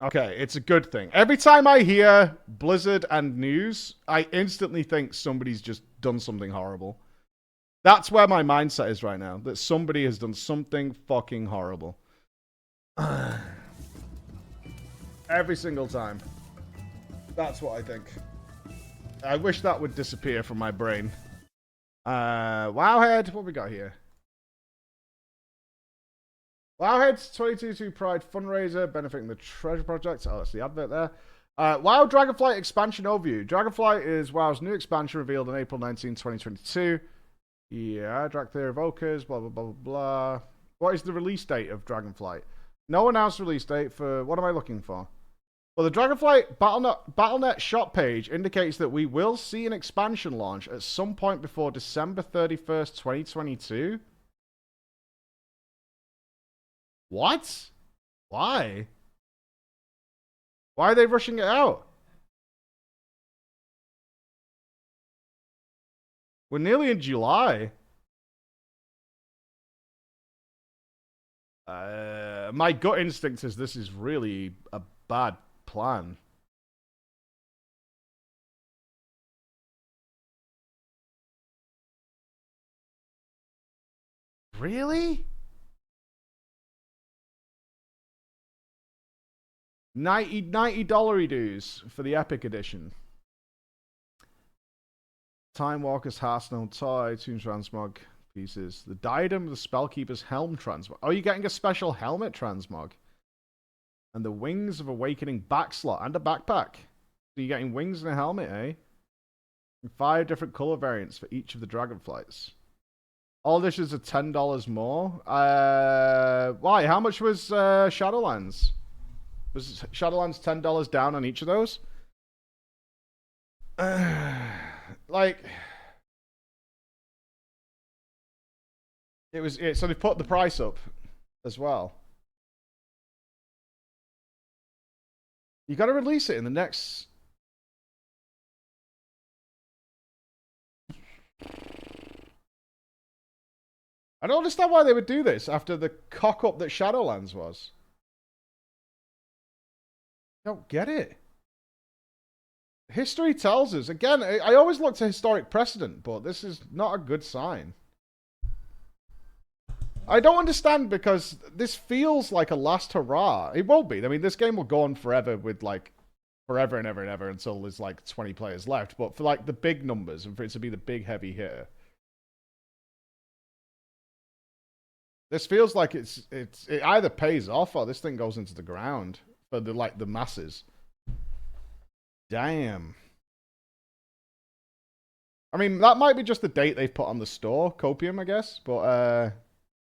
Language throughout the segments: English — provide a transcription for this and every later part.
Okay, it's a good thing. Every time I hear Blizzard and news, I instantly think somebody's just done something horrible. That's where my mindset is right now. That somebody has done something fucking horrible. Every single time. That's what I think. I wish that would disappear from my brain. Wowhead, what we got here? Wowhead's 22 Pride fundraiser benefiting the Treasure Project. Oh, that's the advert there. WoW Dragonflight expansion overview. Dragonflight is WoW's new expansion revealed on April 19, 2022. Yeah, Dracthyr Evokers, blah, blah, blah, blah, blah. What is the release date of Dragonflight? No announced release date for... What am I looking for? Well, the Dragonflight Battle.net shop page indicates that we will see an expansion launch at some point before December 31st, 2022. What? Why? Why are they rushing it out? We're nearly in July. My gut instinct is this is really a bad plan. Really? 90 dollary dues for the Epic Edition. Time Walker's Hearthstone toy, Toon Transmog pieces. The Diadem of the Spellkeeper's Helm Transmog. Oh, you're getting a special helmet transmog. And the Wings of Awakening backslot and a backpack. So you're getting wings and a helmet, eh? And 5 different color variants for each of the Dragonflights. All dishes are $10 more. Why? How much was Shadowlands? Was Shadowlands $10 down on each of those? Like, so they put the price up as well. You got to release it in the next. I don't understand why they would do this after the cock up that Shadowlands was. I don't get it. History tells us again. I always look to historic precedent, but this is not a good sign. I don't understand because this feels like a last hurrah. It won't be. I mean, this game will go on forever with like forever and ever and ever until there's like 20 players left. But for like the big numbers and for it to be the big heavy hitter, this feels like it either pays off or this thing goes into the ground for the masses. Damn. I mean, that might be just the date they've put on the store, Copium, I guess. But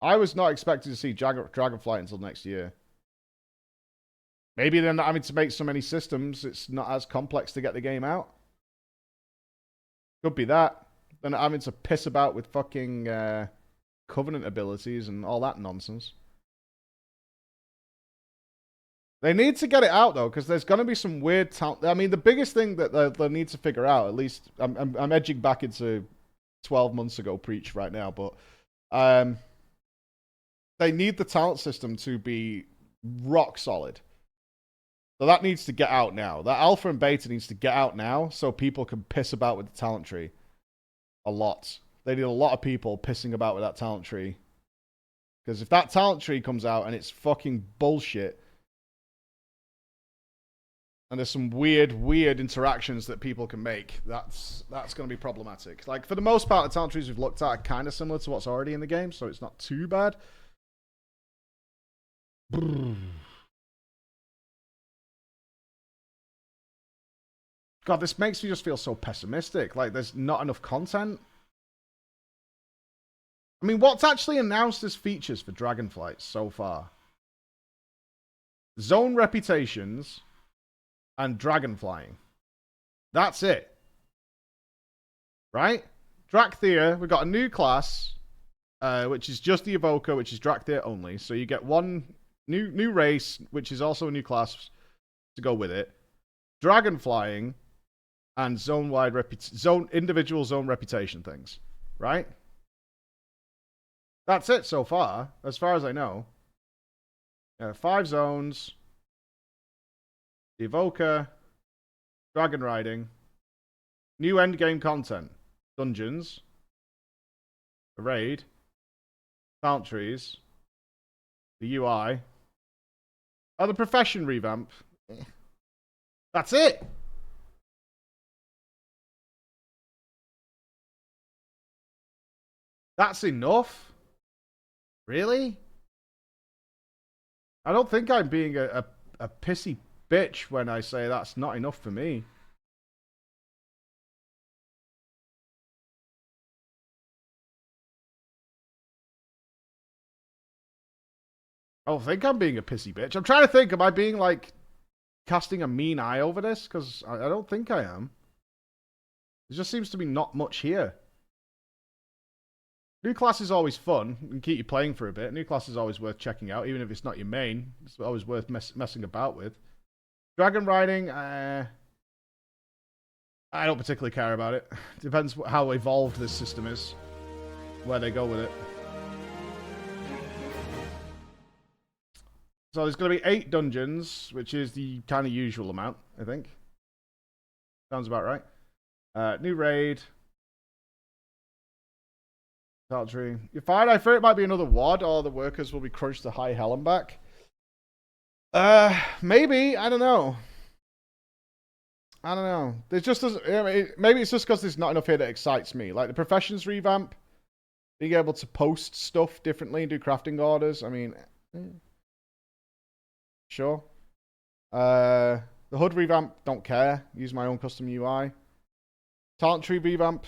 I was not expecting to see Dragonflight until next year. Maybe they're not having to make so many systems. It's not as complex to get the game out. Could be that. They're not having to piss about with fucking Covenant abilities and all that nonsense. They need to get it out though, because there's going to be some weird talent. I mean, the biggest thing that they need to figure out, at least, I'm edging back into 12 months ago preach right now, but they need the talent system to be rock solid. So that needs to get out now. That alpha and beta needs to get out now so people can piss about with the talent tree a lot. They need a lot of people pissing about with that talent tree. Because if that talent tree comes out and it's fucking bullshit, and there's some weird interactions that people can make, that's going to be problematic. Like, for the most part, the talent trees we've looked at are kind of similar to what's already in the game, so it's not too bad. God, this makes me just feel so pessimistic. Like, there's not enough content. I mean, what's actually announced as features for Dragonflight so far? Zone reputations and dragonflying. That's it. Right? Dracthyr, we've got a new class, which is just the Evoker, which is Dracthyr only. So you get one new race, which is also a new class to go with it. Dragonflying and individual zone reputation things. Right? That's it so far, as I know. 5 zones. The Evoker, Dragon Riding, new endgame content, dungeons, a raid, talent trees, the UI, the profession revamp. That's it. That's enough? Really? I don't think I'm being a pissy bitch when I say that's not enough for me. I don't think I'm being a pissy bitch. I'm trying to think, am I being like casting a mean eye over this? Because I don't think I am. There just seems to be not much here. New class is always fun and keep you playing for a bit. New class is always worth checking out, even if it's not your main. It's always worth messing about with. Dragon riding, I don't particularly care about it. Depends how evolved this system is, where they go with it. So there's going to be 8 dungeons, which is the kind of usual amount, I think. Sounds about right. New raid. Tree. You're fine. I fear it might be another WOD, or the workers will be crunched to high hell and back. Maybe. I don't know. There's just maybe it's just because there's not enough here that excites me. Like the professions revamp, being able to post stuff differently, do crafting orders. I mean, sure. The HUD revamp, don't care. Use my own custom UI. Talent tree revamp.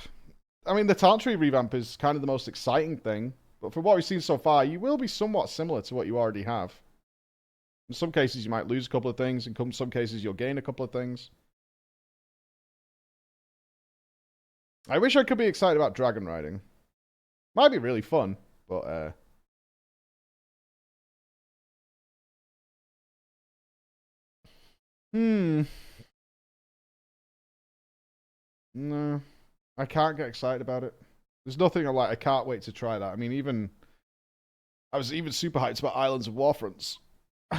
I mean, the talent tree revamp is kind of the most exciting thing, but for what we've seen so far, you will be somewhat similar to what you already have. In some cases, you might lose a couple of things. In some cases, you'll gain a couple of things. I wish I could be excited about dragon riding. Might be really fun, but no. I can't get excited about it. There's nothing I can't wait to try that. I mean, I was even super hyped about Islands of Warfronts. You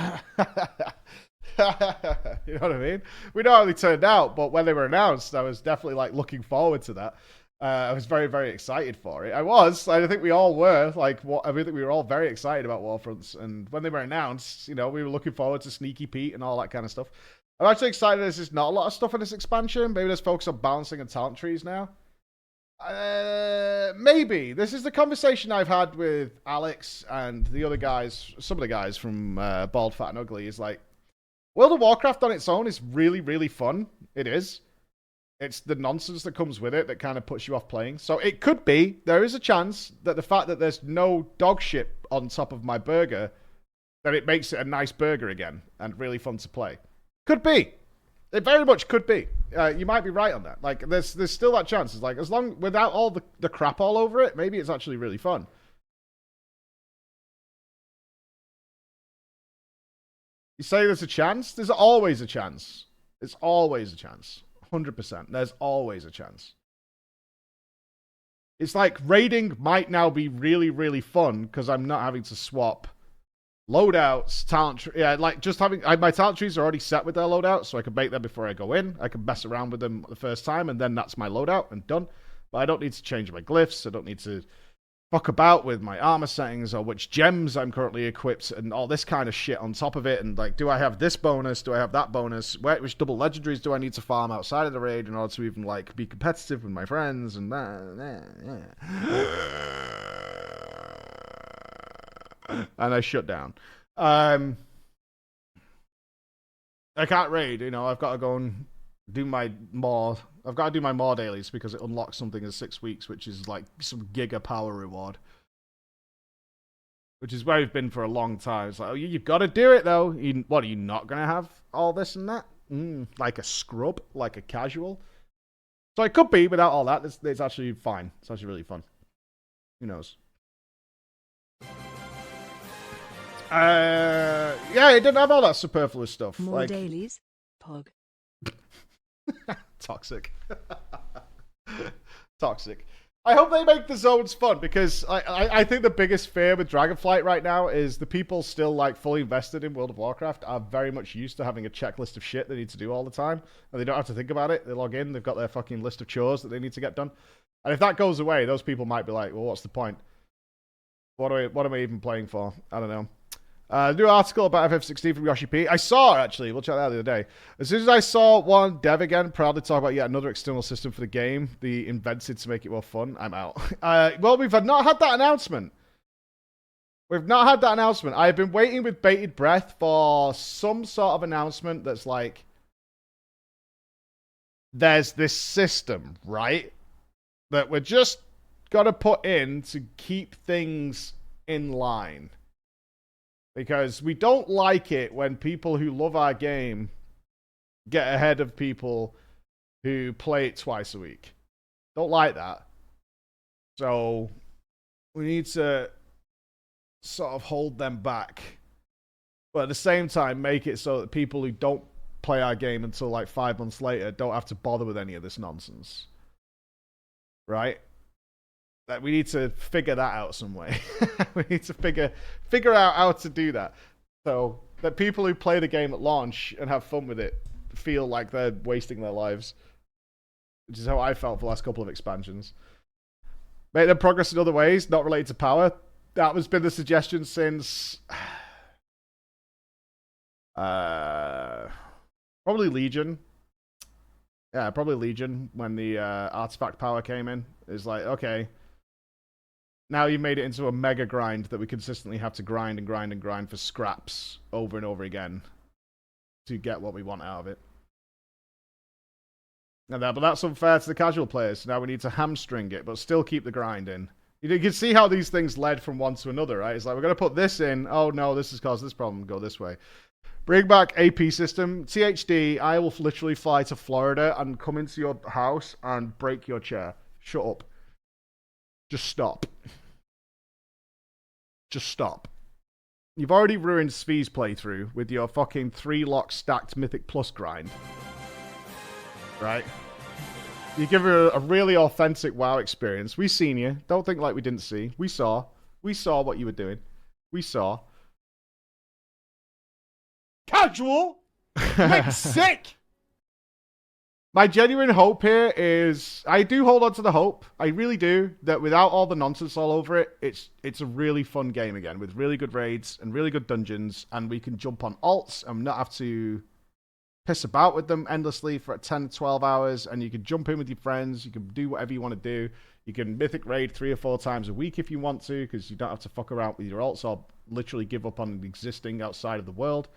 know what I mean? We know how they turned out, but when they were announced, I was definitely like looking forward to that. I was very, very excited for it. I think we all were. I think we were all very excited about Warfronts, and when they were announced, we were looking forward to Sneaky Pete and all that kind of stuff. I'm actually excited there's just not a lot of stuff in this expansion. Maybe there's focus on balancing and talent trees now. Maybe. This is the conversation I've had with Alex and the other guys, some of the guys from Bald, Fat and Ugly, is like, World of Warcraft on its own is really, really fun. It is. It's the nonsense that comes with it that kind of puts you off playing. So it could be, there is a chance that the fact that there's no dog shit on top of my burger, that it makes it a nice burger again and really fun to play. Could be. It very much could be. You might be right on that. Like, there's still that chance. It's like, as long, without all the crap all over it, maybe it's actually really fun. You say there's a chance? There's always a chance. It's always a chance. 100%. There's always a chance. It's like raiding might now be really, really fun because I'm not having to swap loadouts, talent like just having my talent trees are already set with their loadouts, so I can make them before I go in. I can mess around with them the first time, and then that's my loadout and done. But I don't need to change my glyphs. I don't need to fuck about with my armor settings or which gems I'm currently equipped and all this kind of shit on top of it. And like, do I have this bonus? Do I have that bonus? Which double legendaries do I need to farm outside of the raid in order to even like be competitive with my friends and that? And I shut down. I can't raid, I've got to go and do my more. I've got to do my more dailies because it unlocks something in 6 weeks, which is like some giga power reward. Which is where we've been for a long time. It's like, oh, you've got to do it though. What, are you not going to have all this and that? Like a scrub, like a casual. So it could be without all that. It's actually fine. It's actually really fun. Who knows? Yeah, it didn't have all that superfluous stuff. More like dailies, Pog. Toxic. Toxic. I hope they make the zones fun because I think the biggest fear with Dragonflight right now is the people still like fully invested in World of Warcraft are very much used to having a checklist of shit they need to do all the time, and they don't have to think about it. They log in, they've got their fucking list of chores that they need to get done, and if that goes away, those people might be like, well, what's the point? What am I even playing for? I don't know. New article about FF16 from Yoshi P. I saw, actually, we'll check that out the other day. As soon as I saw one dev again, proudly talk about yet another external system for the game, the invented to make it more fun, I'm out. Well, we've not had that announcement. We've not had that announcement. I've been waiting with bated breath for some sort of announcement that's like, there's this system, right? That we're just got to put in to keep things in line. Because we don't like it when people who love our game get ahead of people who play it twice a week. Don't like that. So we need to sort of hold them back. But at the same time, make it so that people who don't play our game until like 5 months later don't have to bother with any of this nonsense. Right? That we need to figure that out some way. We need to figure out how to do that. So that people who play the game at launch and have fun with it feel like they're wasting their lives. Which is how I felt for the last couple of expansions. Make them progress in other ways, not related to power. That has been the suggestion since probably Legion. Yeah, probably Legion when the artifact power came in. It's like, okay, now you made it into a mega grind that we consistently have to grind and grind and grind for scraps over and over again to get what we want out of it. But that's unfair to the casual players. So now we need to hamstring it, but still keep the grind in. You can see how these things led from one to another, right? It's like, we're going to put this in. Oh, no, this has caused this problem. Go this way. Bring back AP system. THD, I will literally fly to Florida and come into your house and break your chair. Shut up. Just stop. Just stop. You've already ruined Svi's playthrough with your fucking 3-lock stacked Mythic Plus grind. Right? You give her a really authentic WoW experience. We seen you. Don't think like we didn't see. We saw. We saw what you were doing. We saw. Casual? Makes sick! My genuine hope here is, I do hold on to the hope, I really do, that without all the nonsense all over it, it's a really fun game again, with really good raids and really good dungeons, and we can jump on alts and not have to piss about with them endlessly for 10 to 12 hours, and you can jump in with your friends, you can do whatever you want to do, you can mythic raid 3 or 4 times a week if you want to, because you don't have to fuck around with your alts or literally give up on existing outside of the world,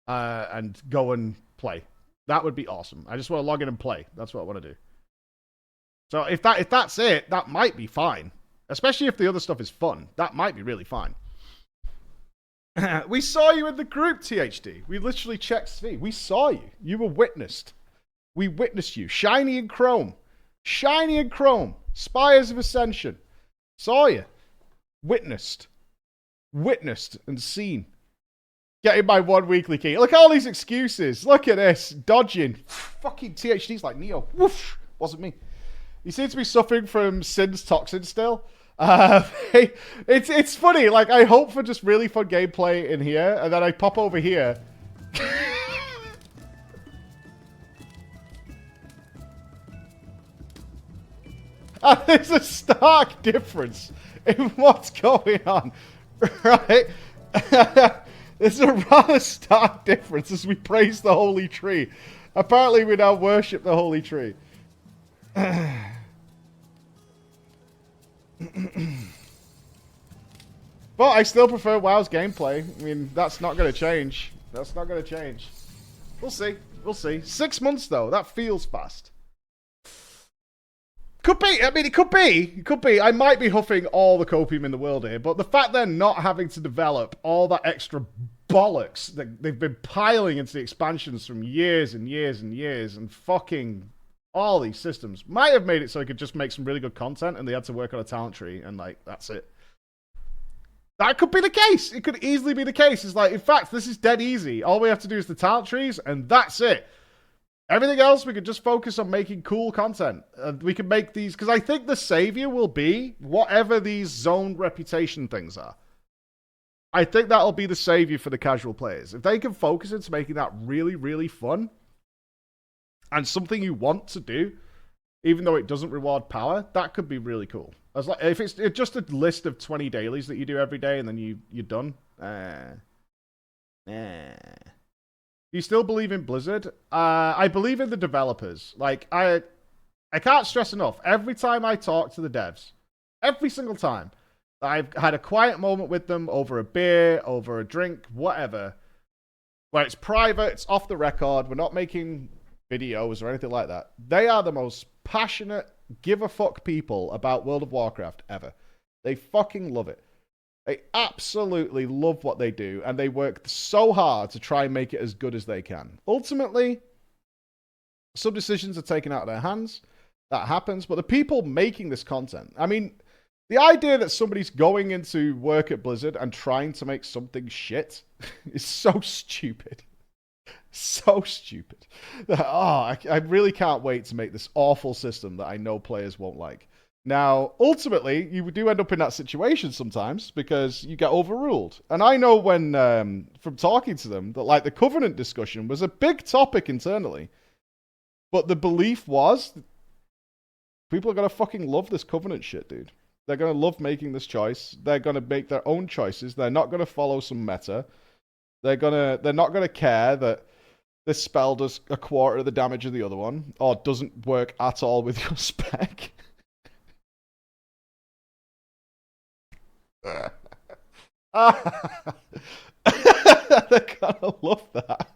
and go and play. That would be awesome. I just want to log in and play. That's what I want to do. So if that's it, that might be fine. Especially if the other stuff is fun. That might be really fine. We saw you in the group, THD. We literally checked Svi. We saw you. You were witnessed. We witnessed you. Shiny and chrome. Shiny and chrome. Spires of Ascension. Saw you. Witnessed. Witnessed and seen. Getting my 1 weekly key. Look at all these excuses. Look at this. Dodging. Fucking THD's like Neo. Woof. Wasn't me. You seem to be suffering from Sin's toxin still. It's funny. Like, I hope for just really fun gameplay in here, and then I pop over here. And there's a stark difference in what's going on. Right? There's a rather stark difference as we praise the holy tree. Apparently we now worship the holy tree. But I still prefer WoW's gameplay. I mean, that's not going to change. That's not going to change. We'll see. We'll see. 6 months, though. That feels fast. Could be. I mean, it could be. It could be. I might be huffing all the copium in the world here, but the fact they're not having to develop all that extra bollocks that they've been piling into the expansions from years and years and years and fucking all these systems might have made it so they could just make some really good content and they had to work on a talent tree and, like, that's it. That could be the case. It could easily be the case. It's like, in fact, this is dead easy. All we have to do is the talent trees and that's it. Everything else, we could just focus on making cool content. We can make these, because I think the savior will be whatever these zone reputation things are. I think that'll be the savior for the casual players. If they can focus into making that really, really fun and something you want to do, even though it doesn't reward power, that could be really cool. As like, if it's just a list of 20 dailies that you do every day and then you're done. Do you still believe in Blizzard? I believe in the developers. Like, I can't stress enough. Every time I talk to the devs, every single time, I've had a quiet moment with them over a beer, over a drink, whatever, where it's private, it's off the record, we're not making videos or anything like that. They are the most passionate, give a fuck people about World of Warcraft ever. They fucking love it. They absolutely love what they do, and they work so hard to try and make it as good as they can. Ultimately, some decisions are taken out of their hands. That happens, but the people making this content, I mean, the idea that somebody's going into work at Blizzard and trying to make something shit is so stupid. So stupid. I really can't wait to make this awful system that I know players won't like. Now, ultimately, you do end up in that situation sometimes because you get overruled. And I know when, from talking to them, that like the Covenant discussion was a big topic internally. But the belief was, people are going to fucking love this Covenant shit, dude. They're going to love making this choice. They're going to make their own choices. They're not going to follow some meta. They're not going to care that this spell does a quarter of the damage of the other one, or doesn't work at all with your spec. They're gonna love that.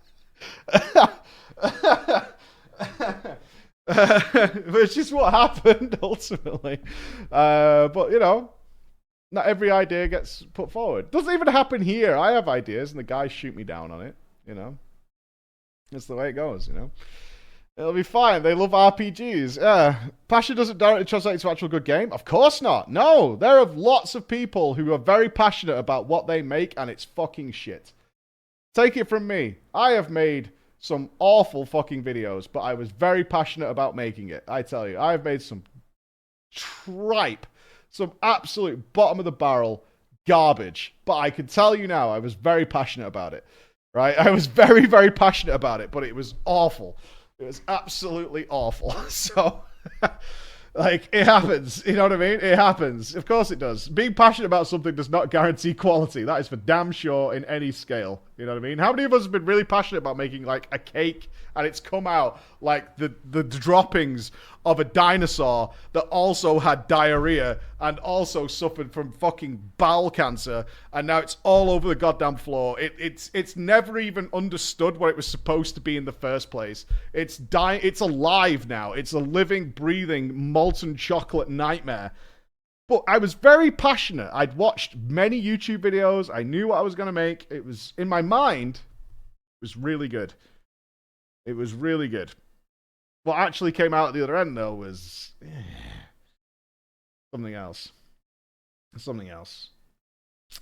Which is what happened ultimately. But you know, not every idea gets put forward. Doesn't even happen here. I have ideas and the guys shoot me down on it. You know, that's the way it goes. You know. It'll be fine. They love RPGs. Yeah. Passion doesn't directly translate into actual good game? Of course not. No. There are lots of people who are very passionate about what they make, and it's fucking shit. Take it from me. I have made some awful fucking videos, but I was very passionate about making it. I tell you, I've made some tripe, some absolute bottom of the barrel garbage. But I can tell you now, I was very passionate about it. Right? I was very, very passionate about it, but it was awful. It was absolutely awful. So, like, it happens. You know what I mean? It happens. Of course it does. Being passionate about something does not guarantee quality. That is for damn sure in any scale. You know what I mean? How many of us have been really passionate about making, like, a cake and it's come out like the droppings of a dinosaur that also had diarrhea and also suffered from fucking bowel cancer, and now it's all over the goddamn floor. It's never even understood what it was supposed to be in the first place. It's alive now. It's a living, breathing, molten chocolate nightmare. But I was very passionate. I'd watched many YouTube videos. I knew what I was going to make. It was, in my mind, it was really good. It was really good. What actually came out at the other end, though, was something else. Something else.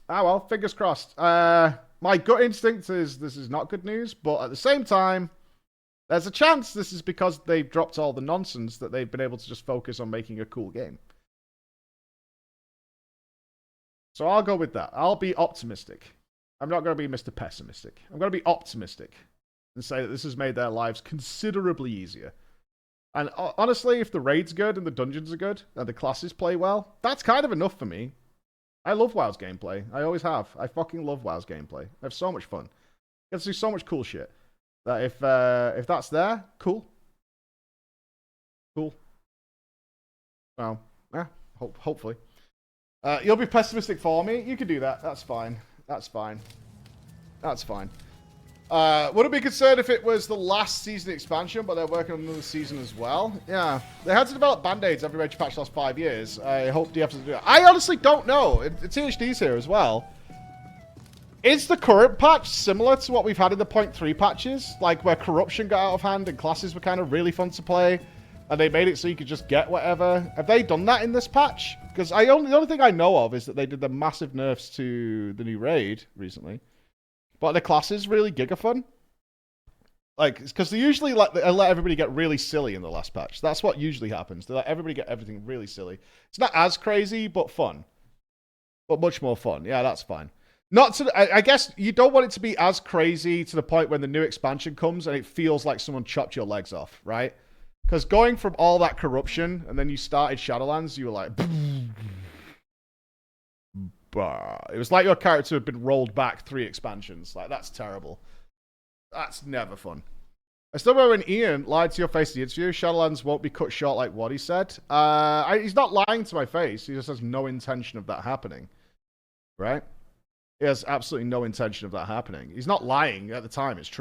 Ah, well, fingers crossed. My gut instinct is this is not good news, but at the same time, there's a chance this is because they've dropped all the nonsense that they've been able to just focus on making a cool game. So I'll go with that. I'll be optimistic. I'm not going to be Mr. Pessimistic. I'm going to be optimistic and say that this has made their lives considerably easier. And honestly, if the raid's good and the dungeons are good and the classes play well, that's kind of enough for me. I love WoW's gameplay. I always have. I fucking love WoW's gameplay. I have so much fun. I get to do so much cool shit. That if that's there, cool. Cool. Well, yeah, hopefully. You'll be pessimistic for me. You can do that. That's fine. That's fine. That's fine. Would it be concerned if it was the last season expansion, but they're working on another season as well? Yeah. They had to develop band-aids every major patch the last 5 years. I hope DF doesn't do that. I honestly don't know. THD's here as well. Is the current patch similar to what we've had in the 0.3 patches? Like, where corruption got out of hand and classes were kind of really fun to play, and they made it so you could just get whatever? Have they done that in this patch? Because the only thing I know of is that they did the massive nerfs to the new raid recently. But the classes really giga fun. Like, because they usually let everybody get really silly in the last patch. That's what usually happens. They let everybody get everything really silly. It's not as crazy, but fun. But much more fun. Yeah, that's fine. Not to, I guess you don't want it to be as crazy to the point when the new expansion comes and it feels like someone chopped your legs off, right? Because going from all that corruption and then you started Shadowlands, you were like, it was like your character had been rolled back 3 expansions. Like, that's terrible. That's never fun. I still remember when Ian lied to your face in the interview. Shadowlands won't be cut short like what he said. He's not lying to my face. He just has no intention of that happening. Right? He has absolutely no intention of that happening. He's not lying at the time. It's true.